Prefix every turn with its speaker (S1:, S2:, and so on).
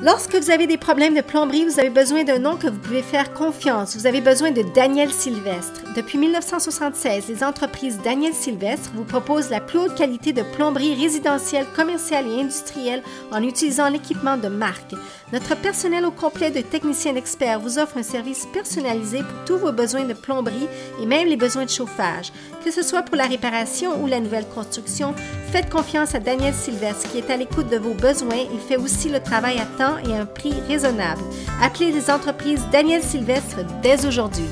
S1: Lorsque vous avez des problèmes de plomberie, vous avez besoin d'un nom que vous pouvez faire confiance. Vous avez besoin de Daniel Sylvestre. Depuis 1976, les entreprises Daniel Sylvestre vous proposent la plus haute qualité de plomberie résidentielle, commerciale et industrielle en utilisant l'équipement de marque. Notre personnel au complet de techniciens experts vous offre un service personnalisé pour tous vos besoins de plomberie et même les besoins de chauffage. Que ce soit pour la réparation ou la nouvelle construction, faites confiance à Daniel Sylvestre qui est à l'écoute de vos besoins. Il fait aussi le travail à temps et à un prix raisonnable. Appelez les entreprises Daniel Sylvestre dès aujourd'hui.